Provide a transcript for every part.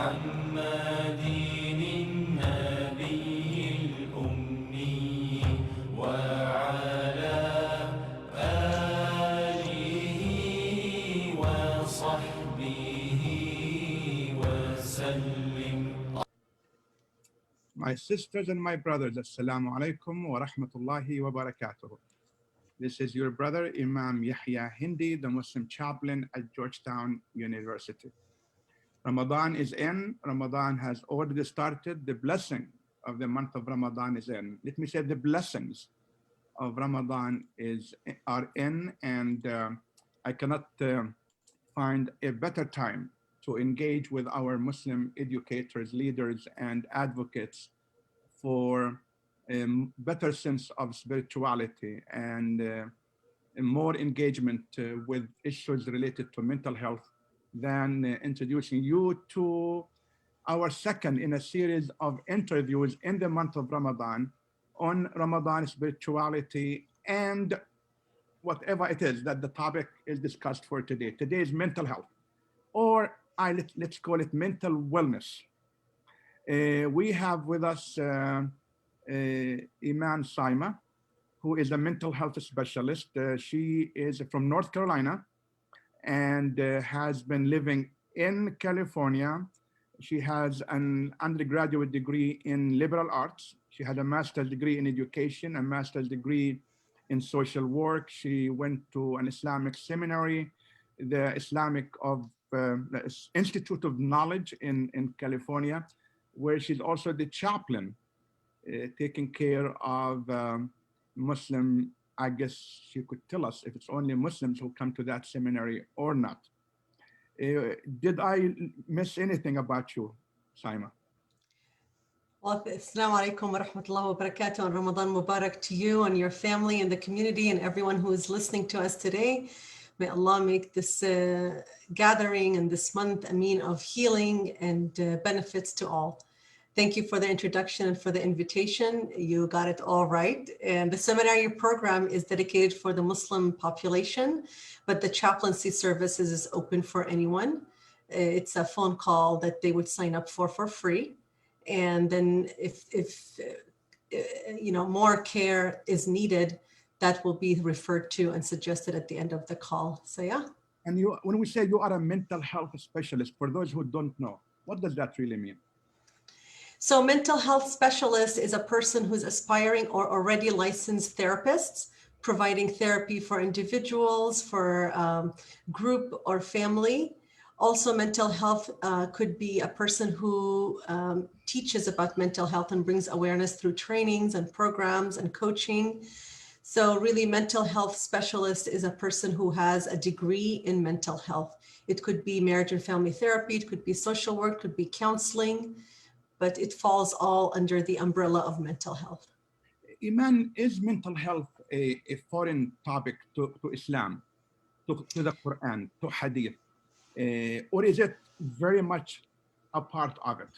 محمد النبي الأمي وعلى آله وصحبه وسلم. My sisters and my brothers, Assalamu alaikum wa rahmatullahi wa barakatuh. This is your brother, Imam Hendi, the Muslim chaplain at Georgetown University. Ramadan is in. Ramadan has already started. The blessing of the month of Ramadan is in. Let me say the blessings of Ramadan are in, and I cannot find a better time to engage with our Muslim educators, leaders, and advocates for a better sense of spirituality and more engagement with issues related to mental health than introducing you to our second in a series of interviews in the month of Ramadan on Ramadan spirituality and whatever it is that the topic is discussed for today. Today is mental health, or let's call it mental wellness. We have with us Iman Saymeh, who is a mental health specialist. She is from North Carolina and has been living in California. She has an undergraduate degree in liberal arts. She had a master's degree in education, a master's degree in social work. She went to an Islamic seminary, the Institute of Knowledge in California, where she's also the chaplain, taking care of Muslim. I guess she could tell us if it's only Muslims who come to that seminary or not. Did I miss anything about you, Saima? Well, Assalamu alaikum wa rahmatullahi wa barakatuh, and Ramadan Mubarak to you and your family and the community and everyone who is listening to us today. May Allah make this gathering and this month a mean of healing and benefits to all. Thank you for the introduction and for the invitation. You got it all right. And the seminary program is dedicated for the Muslim population, but the chaplaincy services is open for anyone. It's a phone call that they would sign up for free. And then if more care is needed, that will be referred to and suggested at the end of the call. So yeah. And when we say you are a mental health specialist, for those who don't know, what does that really mean? So mental health specialist is a person who's aspiring or already licensed therapists, providing therapy for individuals, for group or family. Also, mental health could be a person who teaches about mental health and brings awareness through trainings and programs and coaching. So really, mental health specialist is a person who has a degree in mental health. It could be marriage and family therapy, it could be social work, it could be counseling, but it falls all under the umbrella of mental health. Iman, is mental health a foreign topic to Islam, to the Quran, to Hadith, or is it very much a part of it?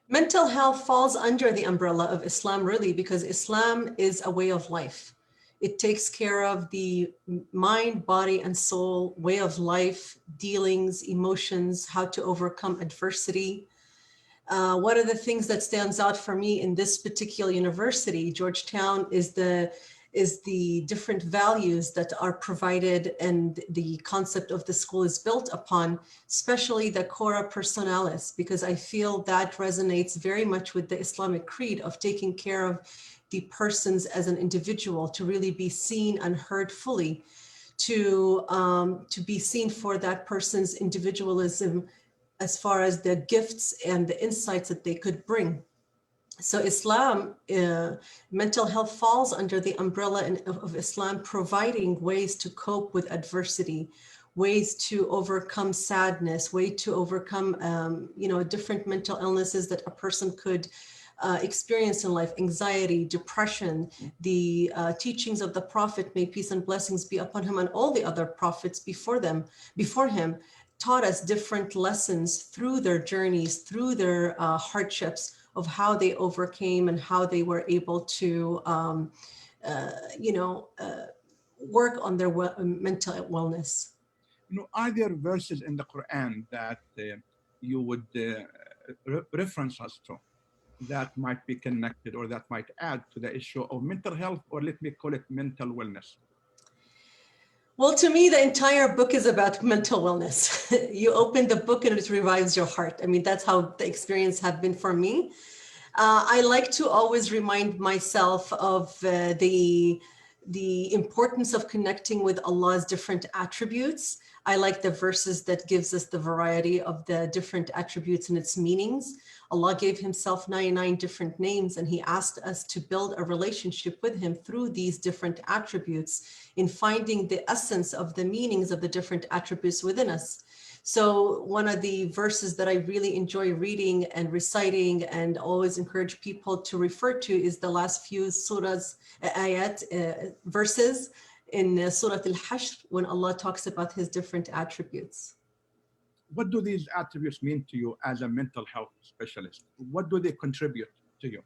Mental health falls under the umbrella of Islam, really, because Islam is a way of life. It takes care of the mind, body, and soul, way of life, dealings, emotions, how to overcome adversity. One of the things that stands out for me in this particular university, Georgetown, is the different values that are provided and the concept of the school is built upon, especially the cora personalis, because I feel that resonates very much with the Islamic creed of taking care of the persons as an individual, to really be seen and heard fully, to be seen for that person's individualism as far as the gifts and the insights that they could bring. So Islam, mental health falls under the umbrella of Islam, providing ways to cope with adversity, ways to overcome sadness, way to overcome, different mental illnesses that a person could experience in life, anxiety, depression. The teachings of the Prophet, may peace and blessings be upon him, and all the other prophets before him, taught us different lessons through their journeys, through their hardships, of how they overcame and how they were able to, work on their mental wellness. Are there verses in the Quran that you would reference us to that might be connected or that might add to the issue of mental health, or let me call it mental wellness? Well, to me, the entire book is about mental wellness. You open the book and it revives your heart. I mean, that's how the experience have been for me. I like to always remind myself of the importance of connecting with Allah's different attributes. I like the verses that gives us the variety of the different attributes and its meanings. Allah gave himself 99 different names, and he asked us to build a relationship with him through these different attributes in finding the essence of the meanings of the different attributes within us. So one of the verses that I really enjoy reading and reciting and always encourage people to refer to is the last few surahs, verses in Surah Al-Hashr, when Allah talks about his different attributes. What do these attributes mean to you as a mental health specialist? What do they contribute to you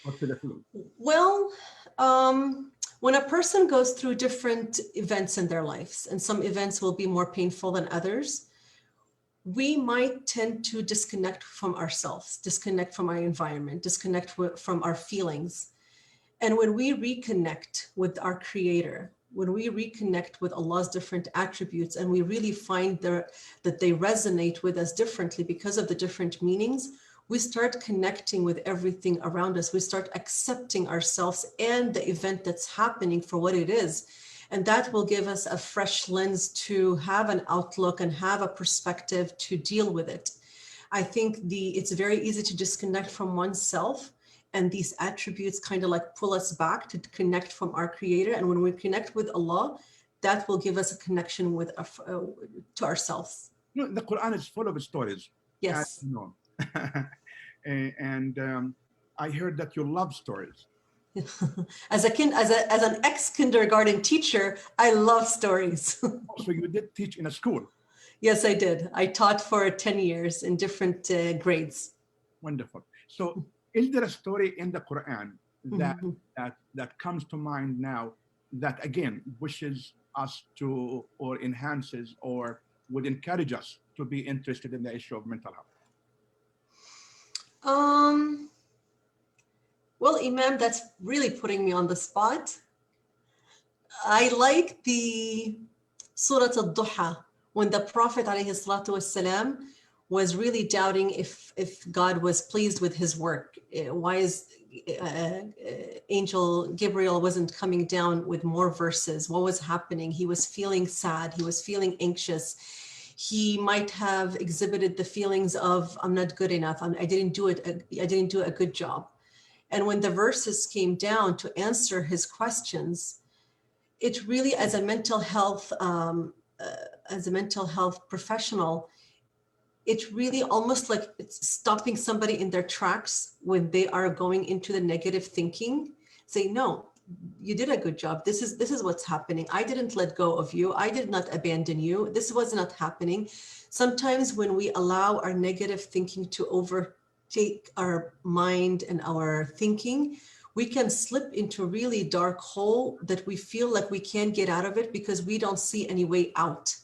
or to the field? Well, when a person goes through different events in their lives, and some events will be more painful than others, we might tend to disconnect from ourselves, disconnect from our environment, disconnect from our feelings. And when we reconnect with our Creator, when we reconnect with Allah's different attributes, and we really find that they resonate with us differently because of the different meanings, we start connecting with everything around us. We start accepting ourselves and the event that's happening for what it is. And that will give us a fresh lens to have an outlook and have a perspective to deal with it. I think it's very easy to disconnect from oneself, and these attributes kind of like pull us back to connect from our Creator. And when we connect with Allah, that will give us a connection with to ourselves. You know, the Quran is full of stories. Yes. You know. And I heard that you love stories. As an ex-kindergarten teacher, I love stories. So you did teach in a school. Yes, I did. I taught for 10 years in different grades. Wonderful. So is there a story in the Quran that comes to mind now that again wishes us to, or enhances, or would encourage us to be interested in the issue of mental health? Well, Imam, that's really putting me on the spot. I like the Surah Al-Duha, when the Prophet ﷺ was really doubting if God was pleased with his work. Why is Angel Gabriel wasn't coming down with more verses? What was happening? He was feeling sad. He was feeling anxious. He might have exhibited the feelings of, I'm not good enough. I didn't do a good job. And when the verses came down to answer his questions, it really, as a mental health professional, it's really almost like it's stopping somebody in their tracks when they are going into the negative thinking. Say, no, you did a good job. This is what's happening. I didn't let go of you. I did not abandon you. This was not happening. Sometimes when we allow our negative thinking to overtake our mind and our thinking, we can slip into a really dark hole that we feel like we can't get out of it because we don't see any way out.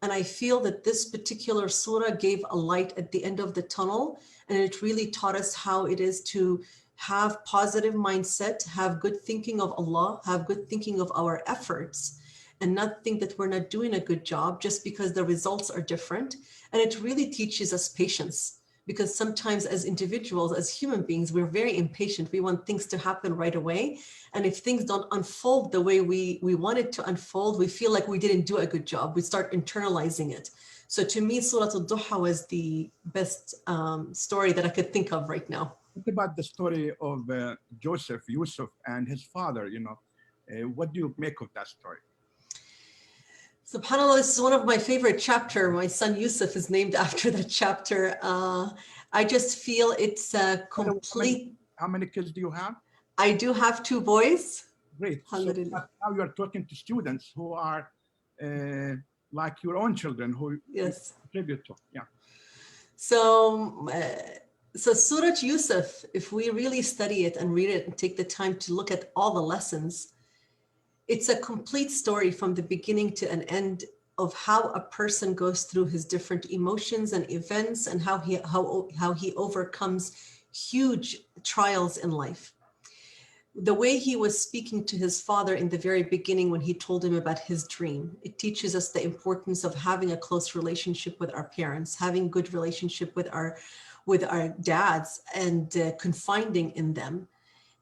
And I feel that this particular surah gave a light at the end of the tunnel, and it really taught us how it is to have positive mindset, have good thinking of Allah, have good thinking of our efforts, and not think that we're not doing a good job just because the results are different. And it really teaches us patience, because sometimes as individuals, as human beings, we're very impatient. We want things to happen right away. And if things don't unfold the way we want it to unfold, we feel like we didn't do a good job. We start internalizing it. So to me, Surah Al-Duha was the best story that I could think of right now. What about the story of Yusuf, and his father? You know, what do you make of that story? SubhanAllah, this is one of my favorite chapters. My son Yusuf is named after that chapter. I just feel it's a complete... How many kids do you have? I do have 2 boys. Great. So now you are talking to students who are like your own children, who yes. contribute to. Yeah. So Surah Yusuf, if we really study it and read it and take the time to look at all the lessons, it's a complete story from the beginning to an end. of how a person goes through his different emotions and events and how he overcomes huge trials in life. The way he was speaking to his father in the very beginning when he told him about his dream, it teaches us the importance of having a close relationship with our parents, having good relationship with our dads, and confiding in them,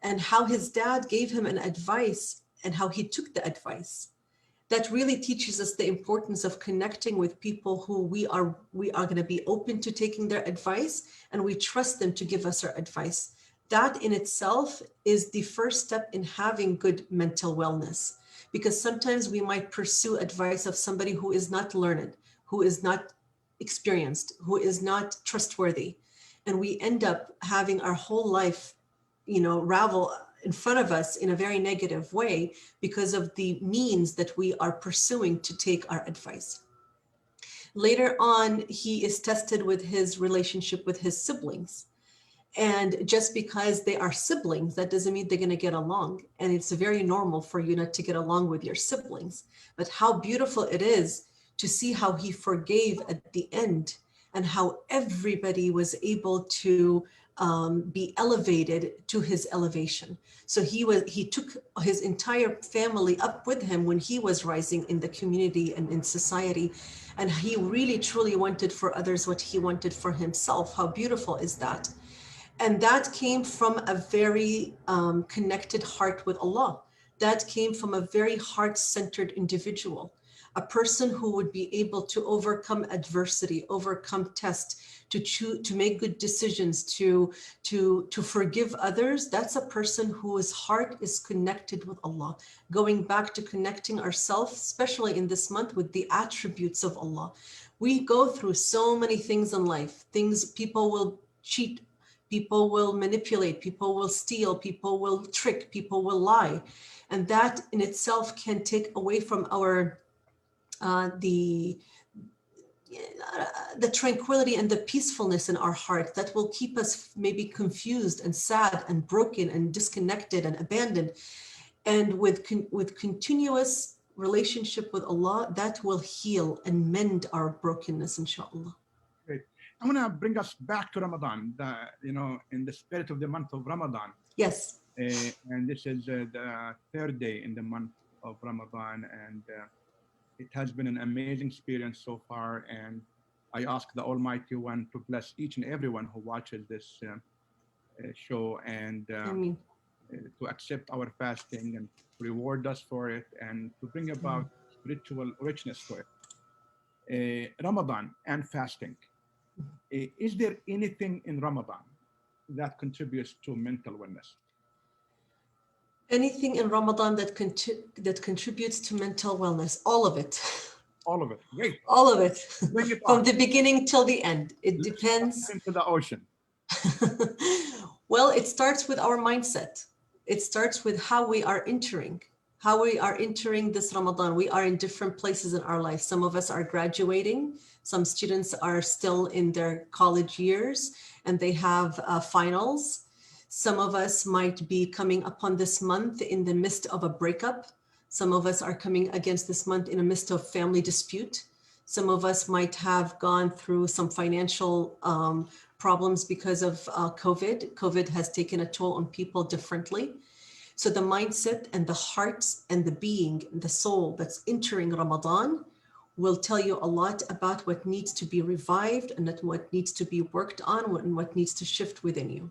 and how his dad gave him an advice and how he took the advice. That really teaches us the importance of connecting with people who we are going to be open to taking their advice, and we trust them to give us our advice. That in itself is the first step in having good mental wellness, because sometimes we might pursue advice of somebody who is not learned, who is not experienced, who is not trustworthy, and we end up having our whole life, ravel in front of us in a very negative way because of the means that we are pursuing to take our advice. Later on, he is tested with his relationship with his siblings. And just because they are siblings, that doesn't mean they're going to get along. And it's very normal for you not to get along with your siblings. But how beautiful it is to see how he forgave at the end and how everybody was able to be elevated to his elevation. So he took his entire family up with him when he was rising in the community and in society. And he really truly wanted for others what he wanted for himself. How beautiful is that? And that came from a very connected heart with Allah. That came from a very heart-centered individual, a person who would be able to overcome adversity, overcome tests, to make good decisions, to forgive others. That's a person whose heart is connected with Allah. Going back to connecting ourselves, especially in this month, with the attributes of Allah. We go through so many things in life. People will cheat, people will manipulate, people will steal, people will trick, people will lie. And that in itself can take away from our the tranquility and the peacefulness in our heart that will keep us maybe confused and sad and broken and disconnected and abandoned. And with continuous relationship with Allah, that will heal and mend our brokenness, inshallah. Great. I want to bring us back to Ramadan, in the spirit of the month of Ramadan. Yes. And this is the third day in the month of Ramadan, and it has been an amazing experience so far. And I ask the Almighty One to bless each and everyone who watches this show, and to accept our fasting and reward us for it, and to bring about spiritual richness to it. Ramadan and fasting. Is there anything in Ramadan that contributes to mental wellness? Anything in Ramadan that contributes to mental wellness, all of it. All of it. Great. All of it. Bring it From on. the beginning till the end. It depends. Into the ocean. Well, it starts with our mindset. It starts with how we are entering this Ramadan. We are in different places in our life. Some of us are graduating. Some students are still in their college years and they have finals. Some of us might be coming upon this month in the midst of a breakup. Some of us are coming against this month in the midst of family dispute. Some of us might have gone through some financial problems because of COVID. COVID has taken a toll on people differently. So the mindset and the heart and the being, the soul that's entering Ramadan will tell you a lot about what needs to be revived and what needs to be worked on and what needs to shift within you.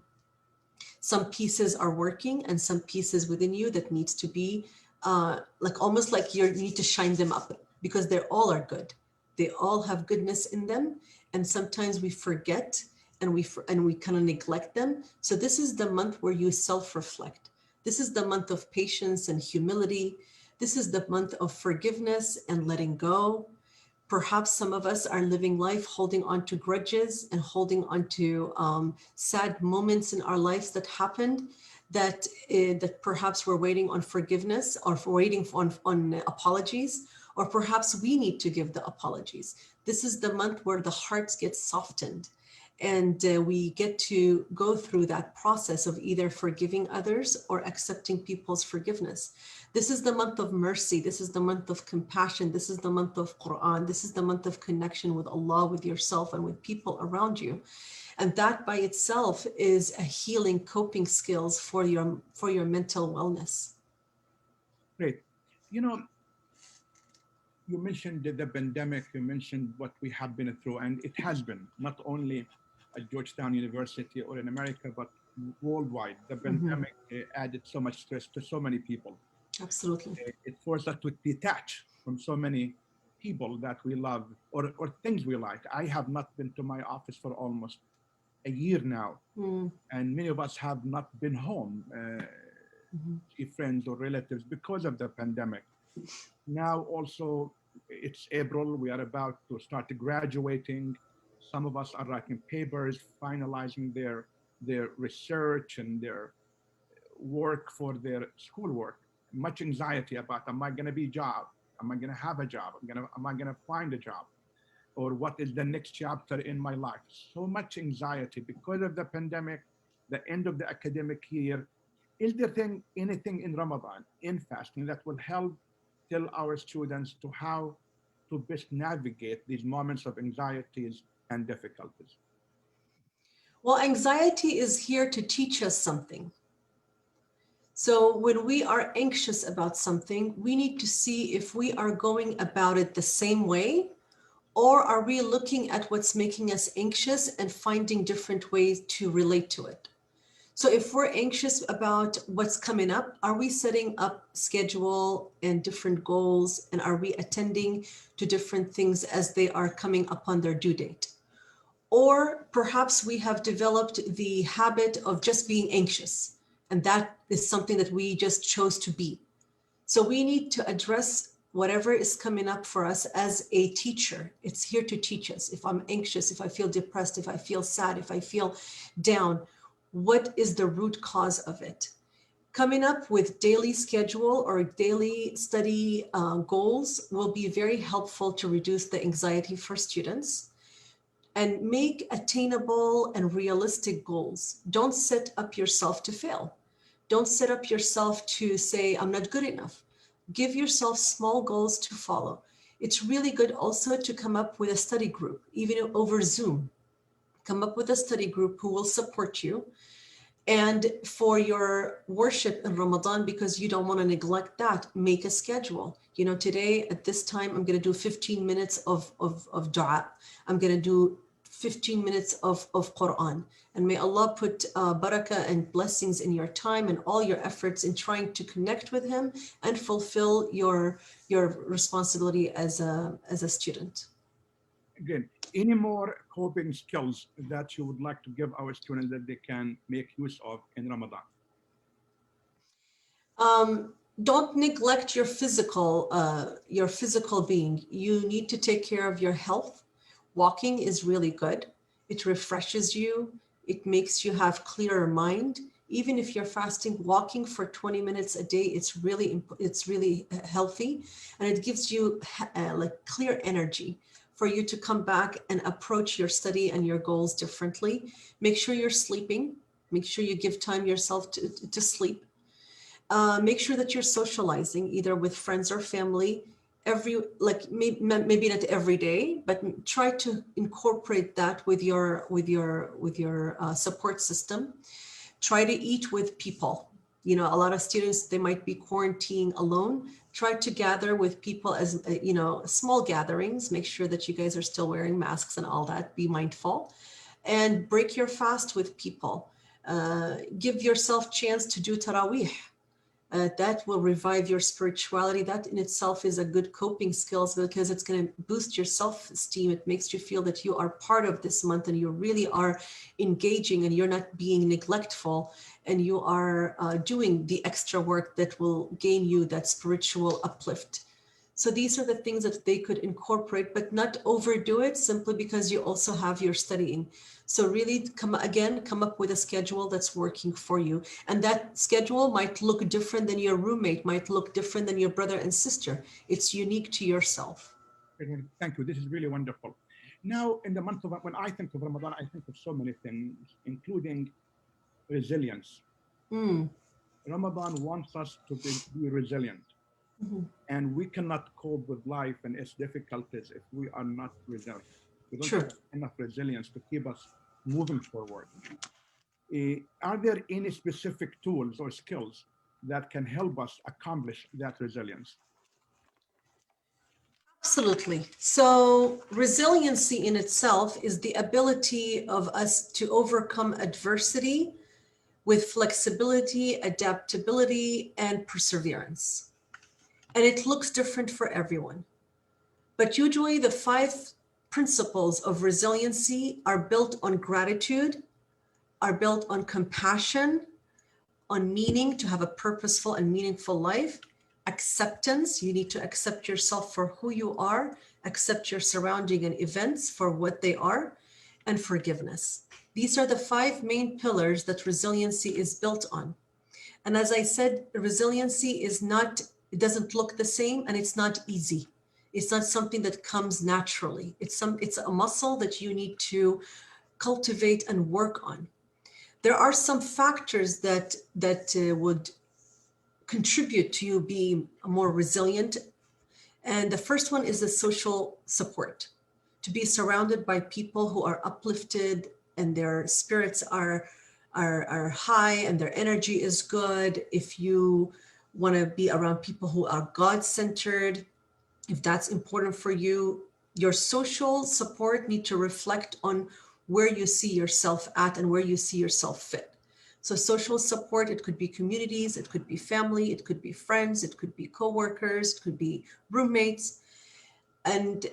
Some pieces are working and some pieces within you that needs to be almost like you need to shine them up, because they all are good. They all have goodness in them. And sometimes we forget and we kind of neglect them. So this is the month where you self-reflect. This is the month of patience and humility. This is the month of forgiveness and letting go. Perhaps some of us are living life holding on to grudges and holding on to sad moments in our lives that happened, that perhaps we're waiting on forgiveness or waiting on apologies, or perhaps we need to give the apologies. This is the month where the hearts get softened And we get to go through that process of either forgiving others or accepting people's forgiveness. This is the month of mercy. This is the month of compassion. This is the month of Quran. This is the month of connection with Allah, with yourself, and with people around you. And that by itself is a healing coping skills for your mental wellness. Great. You know, you mentioned the pandemic, you mentioned what we have been through, and it has been not only at Georgetown University or in America, but worldwide. The pandemic added so much stress to so many people. Absolutely. It forced us to detach from so many people that we love or things we like. I have not been to my office for almost a year now, and many of us have not been home, see friends or relatives because of the pandemic. Now also it's April, we are about to start graduating. Some of us are writing papers, finalizing their research and their work for their schoolwork. Much anxiety about, am I gonna be a job? Am I gonna have a job? Am I gonna find a job? Or what is the next chapter in my life? So much anxiety because of the pandemic, the end of the academic year. Is there anything in Ramadan, in fasting, that will help tell our students to how to best navigate these moments of anxieties and difficulties? Well, anxiety is here to teach us something. So when we are anxious about something, we need to see if we are going about it the same way, or are we looking at what's making us anxious and finding different ways to relate to it? So if we're anxious about what's coming up, are we setting up schedule and different goals, and are we attending to different things as they are coming upon their due date? Or perhaps we have developed the habit of just being anxious, and that is something that we just chose to be. So we need to address whatever is coming up for us as a teacher. It's here to teach us. If I'm anxious, if I feel depressed, if I feel sad, if I feel down, what is the root cause of it? Coming up with daily schedule or daily study goals will be very helpful to reduce the anxiety for students. And make attainable and realistic goals. Don't set up yourself to fail. Don't set up yourself to say, I'm not good enough. Give yourself small goals to follow. It's really good also to come up with a study group, even over Zoom. Come up with a study group who will support you. And for your worship in Ramadan, because you don't want to neglect that, make a schedule. You know, today at this time, I'm going to do 15 minutes of dua. I'm going to do 15 minutes of Quran. And may Allah put barakah and blessings in your time and all your efforts in trying to connect with Him and fulfill your responsibility as a student. Again, any more coping skills that you would like to give our students that they can make use of in Ramadan? Don't neglect your physical being. You need to take care of your health. Walking is really good. It refreshes you. It makes you have clearer mind. Even if you're fasting, walking for 20 minutes a day, it's really healthy, and it gives you like clear energy for you to come back and approach your study and your goals differently. Make sure you're sleeping. Make sure you give time yourself to sleep. Make sure that you're socializing either with friends or family maybe not every day, but try to incorporate that with your support system. Try to eat with people. You know, a lot of students, they might be quarantining alone. Try to gather with people as, small gatherings. Make sure that you guys are still wearing masks and all that. Be mindful. And break your fast with people. Give yourself chance to do tarawih. That will revive your spirituality. That in itself is a good coping skills because it's going to boost your self-esteem. It makes you feel that you are part of this month and you really are engaging and you're not being neglectful, and you are doing the extra work that will gain you that spiritual uplift. So these are the things that they could incorporate, but not overdo it simply because you also have your studying. So really come up with a schedule that's working for you. And that schedule might look different than your roommate, might look different than your brother and sister. It's unique to yourself. Thank you. This is really wonderful. Now, in the month of, when I think of Ramadan, I think of so many things, including resilience. Mm. Ramadan wants us to be resilient. Mhm. And we cannot cope with life and its difficulties if we are not resilient. We don't True. have enough resilience to keep us moving forward. Are there any specific tools or skills that can help us accomplish that resilience? Absolutely. So, resiliency in itself is the ability of us to overcome adversity with flexibility, adaptability, and perseverance. And it looks different for everyone. But usually, the five principles of resiliency are built on gratitude, are built on compassion, on meaning, to have a purposeful and meaningful life, acceptance, you need to accept yourself for who you are, accept your surrounding and events for what they are, and forgiveness. These are the five main pillars that resiliency is built on. And as I said, resiliency is not, it doesn't look the same, and it's not easy. It's not something that comes naturally. It's a muscle that you need to cultivate and work on. There are some factors that would contribute to you being more resilient. And the first one is the social support. To be surrounded by people who are uplifted and their spirits are high and their energy is good. If you want to be around people who are God-centered, if that's important for you, your social support need to reflect on where you see yourself at and where you see yourself fit. So social support, it could be communities, it could be family, it could be friends, it could be coworkers, it could be roommates. And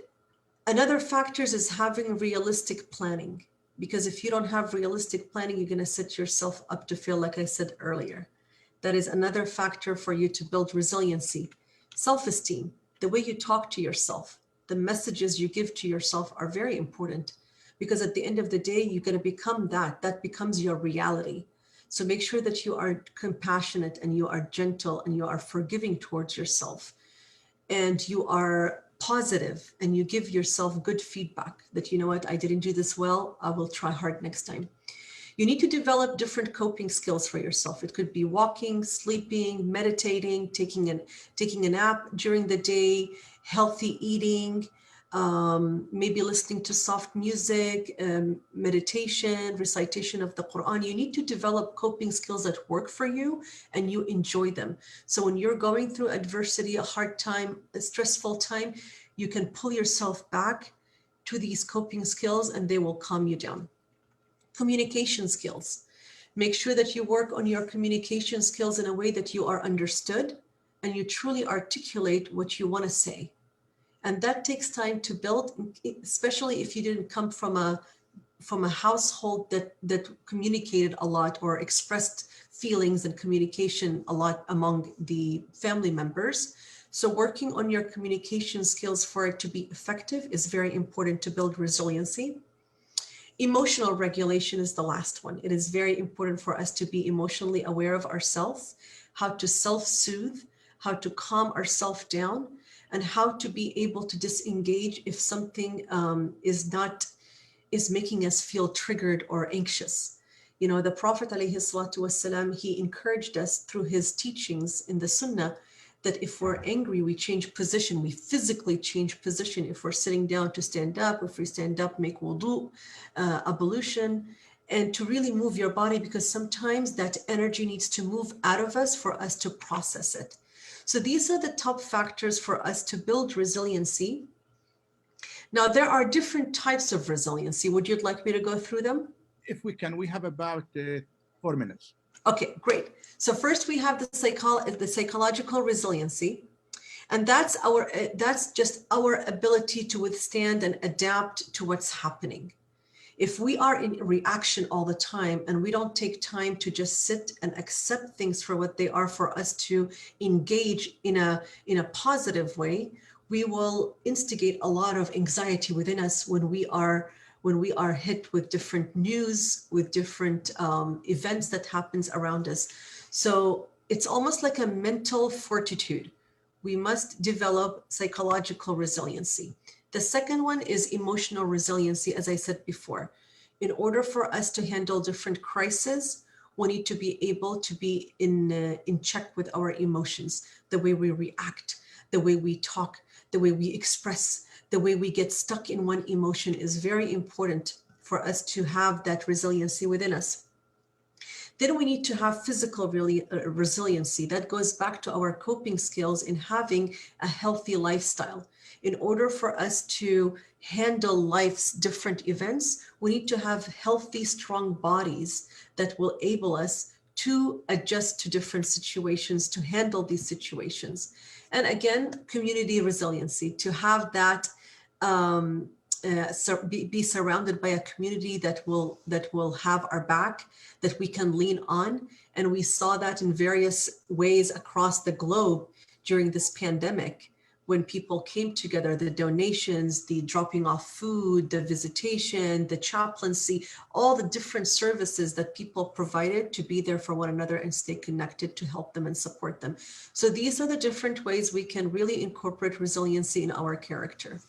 another factors is having realistic planning, because if you don't have realistic planning, you're going to set yourself up to fail, like I said earlier. That is another factor for you to build resiliency. Self-esteem, the way you talk to yourself, the messages you give to yourself are very important, because at the end of the day, you're going to become that becomes your reality. So make sure that you are compassionate and you are gentle and you are forgiving towards yourself, and you are positive and you give yourself good feedback that, you know what, I didn't do this well, I will try hard next time. You need to develop different coping skills for yourself. It could be walking, sleeping, meditating, taking a nap during the day, healthy eating, maybe listening to soft music, meditation, recitation of the Quran. You need to develop coping skills that work for you and you enjoy them. So when you're going through adversity, a hard time, a stressful time, you can pull yourself back to these coping skills and they will calm you down. Communication skills. Make sure that you work on your communication skills in a way that you are understood and you truly articulate what you want to say. And that takes time to build, especially if you didn't come from a household that communicated a lot or expressed feelings and communication a lot among the family members. So working on your communication skills for it to be effective is very important to build resiliency. Emotional regulation is the last one. It is very important for us to be emotionally aware of ourselves, how to self-soothe, how to calm ourselves down, and how to be able to disengage if something is making us feel triggered or anxious. You know, the Prophet ﷺ, he encouraged us through his teachings in the Sunnah that if we're angry, we change position, we physically change position. If we're sitting down, to stand up. If we stand up, make wudu, ablution, and to really move your body, because sometimes that energy needs to move out of us for us to process it. So these are the top factors for us to build resiliency. Now, there are different types of resiliency. Would you like me to go through them? If we can, we have about 4 minutes. Okay, great. So first we have the psychological resiliency, and that's just our ability to withstand and adapt to what's happening. If we are in reaction all the time and we don't take time to just sit and accept things for what they are, for us to engage in a positive way, we will instigate a lot of anxiety within us when we are hit with different news, with different events that happens around us. So it's almost like a mental fortitude. We must develop psychological resiliency. The second one is emotional resiliency, as I said before. In order for us to handle different crises, we need to be able to be in check with our emotions, the way we react, the way we talk, the way we express, the way we get stuck in one emotion is very important for us to have that resiliency within us. Then we need to have physical resiliency. That goes back to our coping skills in having a healthy lifestyle. In order for us to handle life's different events, we need to have healthy, strong bodies that will enable us to adjust to different situations, to handle these situations. And again, community resiliency, to have that be surrounded by a community that will have our back, that we can lean on. And we saw that in various ways across the globe during this pandemic, when people came together, the donations, the dropping off food, the visitation, the chaplaincy, all the different services that people provided to be there for one another and stay connected to help them and support them. So these are the different ways we can really incorporate resiliency in our character.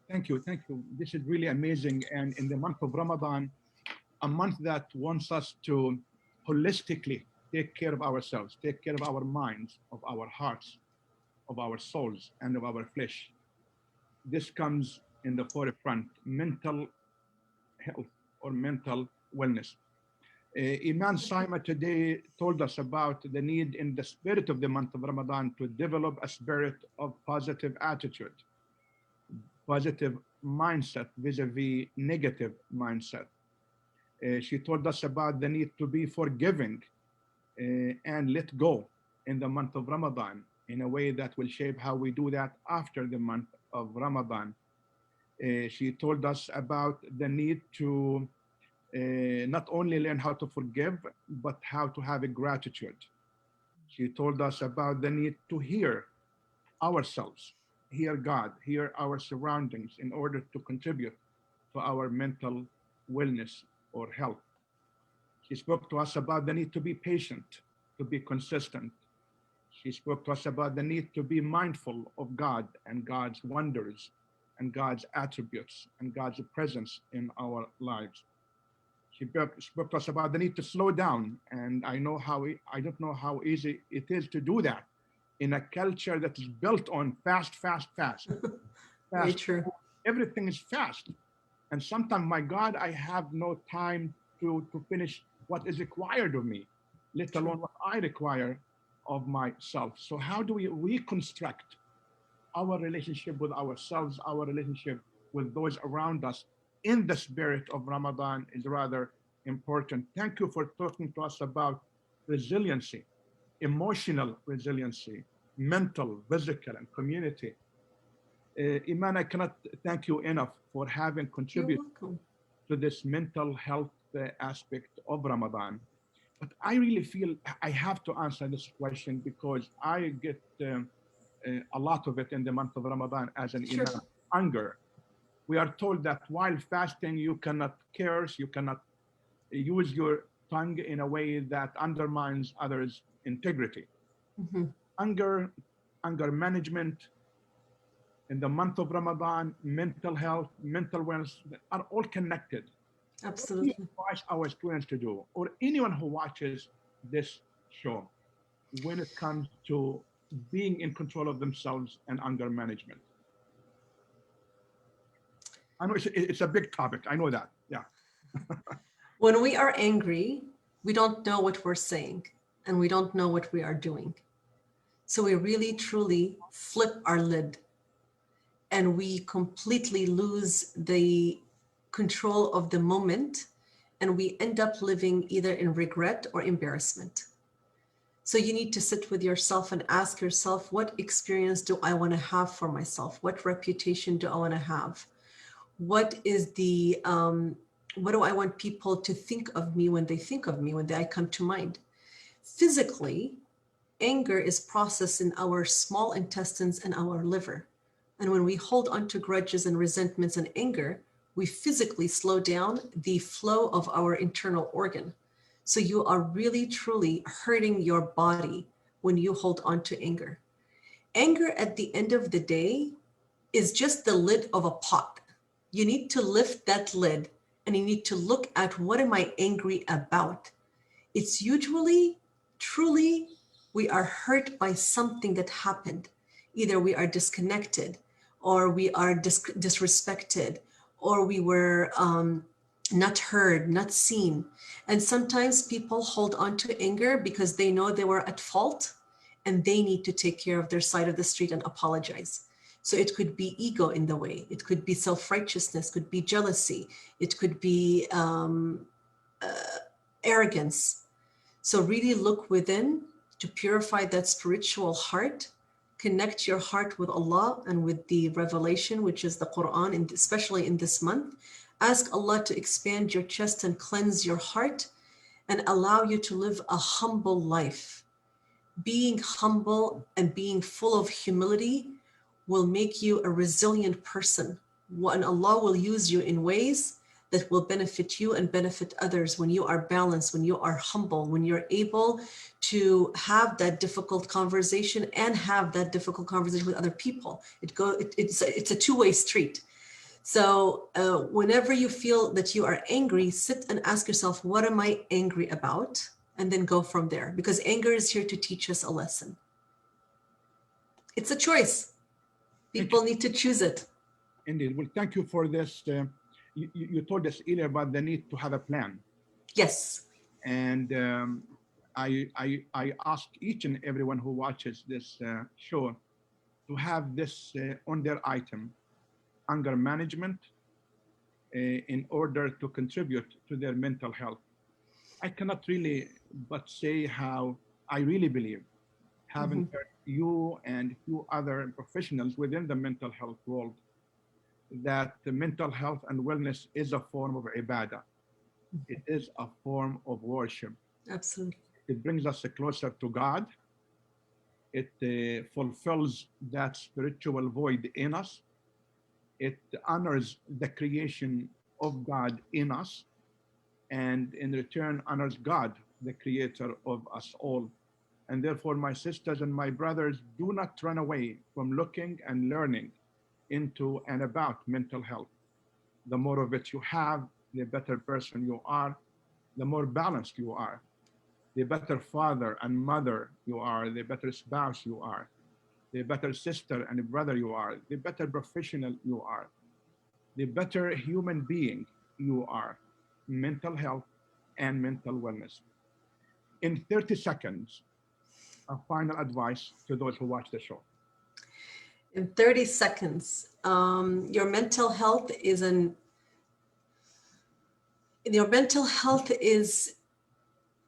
Thank you. Thank you. This is really amazing. And in the month of Ramadan, a month that wants us to holistically take care of ourselves, take care of our minds, of our hearts, of our souls, and of our flesh. This comes in the forefront, mental health or mental wellness. Iman Saymeh today told us about the need in the spirit of the month of Ramadan to develop a spirit of positive attitude, positive mindset vis-a-vis negative mindset. She told us about the need to be forgiving and let go in the month of Ramadan in a way that will shape how we do that after the month of Ramadan. She told us about the need to not only learn how to forgive, but how to have a gratitude. She told us about the need to hear ourselves, hear God, hear our surroundings in order to contribute to our mental wellness or health. She spoke to us about the need to be patient, to be consistent. She spoke to us about the need to be mindful of God and God's wonders and God's attributes and God's presence in our lives. She spoke to us about the need to slow down. And I don't know how easy it is to do that in a culture that is built on fast. Very true. Everything is fast. And sometimes, my God, I have no time to finish what is required of me, let alone what I require of myself. So how do we reconstruct our relationship with ourselves, our relationship with those around us in the spirit of Ramadan is rather important. Thank you for talking to us about resiliency, emotional resiliency, mental, physical, and community. Iman, I cannot thank you enough for having contributed to this mental health aspect of Ramadan. But I really feel I have to answer this question because I get a lot of it in the month of Ramadan as an Imam. Anger. We are told that while fasting, you cannot curse, you cannot use your tongue in a way that undermines others' integrity. Mm-hmm. Anger management in the month of Ramadan, mental health, mental wellness are all connected. Absolutely. What do we advise our students to do, or anyone who watches this show, when it comes to being in control of themselves and anger management? I know it's a big topic. I know that. Yeah. When we are angry, we don't know what we're saying and we don't know what we are doing. So we really, truly flip our lid and we completely lose the control of the moment and we end up living either in regret or embarrassment. So you need to sit with yourself and ask yourself, what experience do I want to have for myself? What reputation do I want to have? What is the, what do I want people to think of me when they think of me, when I come to mind? Physically, anger is processed in our small intestines and our liver. And when we hold on to grudges and resentments and anger, we physically slow down the flow of our internal organ. So you are really, truly hurting your body when you hold on to anger. Anger at the end of the day is just the lid of a pot. You need to lift that lid and you need to look at, what am I angry about? It's usually, truly, we are hurt by something that happened. Either we are disconnected, or we are disrespected, or we were not heard, not seen. And sometimes people hold on to anger because they know they were at fault and they need to take care of their side of the street and apologize. So it could be ego in the way, it could be self-righteousness, could be jealousy, it could be arrogance. So really look within to purify that spiritual heart, connect your heart with Allah and with the revelation, which is the Quran, and especially in this month. Ask Allah to expand your chest and cleanse your heart and allow you to live a humble life. Being humble and being full of humility will make you a resilient person. And Allah will use you in ways that will benefit you and benefit others when you are balanced, when you are humble, when you're able to have that difficult conversation and have that difficult conversation with other people. It's a two-way street. So whenever you feel that you are angry, sit and ask yourself, what am I angry about? And then go from there, because anger is here to teach us a lesson. It's a choice. People need to choose it. Indeed. Well, thank you for this. You told us earlier about the need to have a plan. Yes. And I ask each and everyone who watches this show to have this on their item, anger management, in order to contribute to their mental health. I cannot really but say how I really believe, having heard you and few other professionals within the mental health world, that the mental health and wellness is a form of ibadah. It is a form of worship. Absolutely. It brings us closer to God. It fulfills that spiritual void in us. It honors the creation of God in us, and in return honors God, the creator of us all. And therefore, my sisters and my brothers, do not run away from looking and learning into and about mental health. The more of it you have, the better person you are, the more balanced you are, the better father and mother you are, the better spouse you are, the better sister and brother you are, the better professional you are, the better human being you are. Mental health and mental wellness. In 30 seconds, a final advice to those who watch the show. In 30 seconds, your mental health is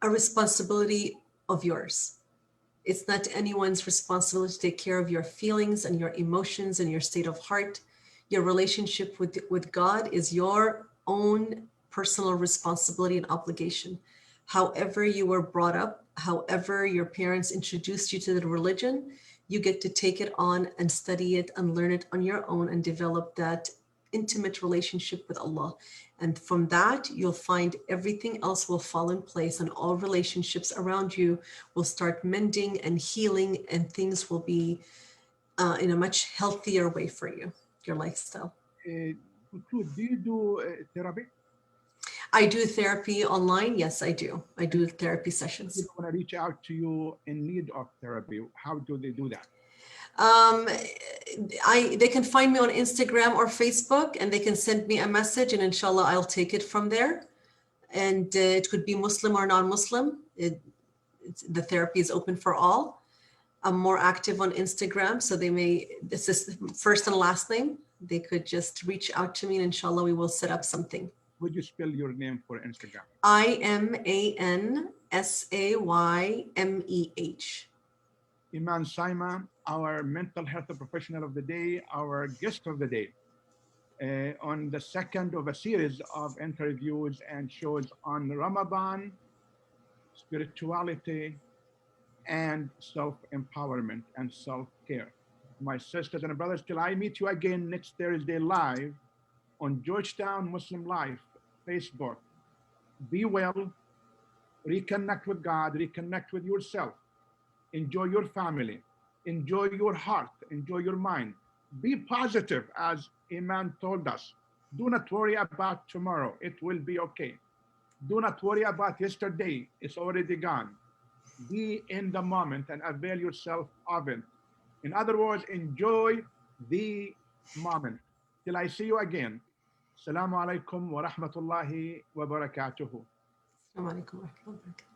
a responsibility of yours. It's not anyone's responsibility to take care of your feelings and your emotions and your state of heart. Your relationship with God is your own personal responsibility and obligation. However you were brought up, however your parents introduced you to the religion, you get to take it on and study it and learn it on your own and develop that intimate relationship with Allah. And from that, you'll find everything else will fall in place, and all relationships around you will start mending and healing, and things will be in a much healthier way for you, your lifestyle. Do you do therapy? I do therapy online. Yes, I do. I do therapy sessions. People want to reach out to you in need of therapy. How do they do that? They can find me on Instagram or Facebook, and they can send me a message, and inshallah I'll take it from there. And it could be Muslim or non-Muslim. The therapy is open for all. I'm more active on Instagram, so this is first and last name. They could just reach out to me, and inshallah we will set up something. Would you spell your name for Instagram? IMAN SAYMEH. Iman Saymeh, our mental health professional of the day, our guest of the day, on the second of a series of interviews and shows on Ramadan, spirituality, and self-empowerment and self-care. My sisters and brothers, till I meet you again next Thursday live on Georgetown Muslim Life Facebook. Be well, reconnect with God, reconnect with yourself, enjoy your family, enjoy your heart, enjoy your mind. Be positive, as Iman told us. Do not worry about tomorrow. It will be okay. Do not worry about yesterday. It's already gone. Be in the moment and avail yourself of it. In other words, enjoy the moment. Till I see you again. Assalamu alaikum wa rahmatullahi wa barakatuhu. Assalamu alaikum wa rahmatullahi wa barakatuh.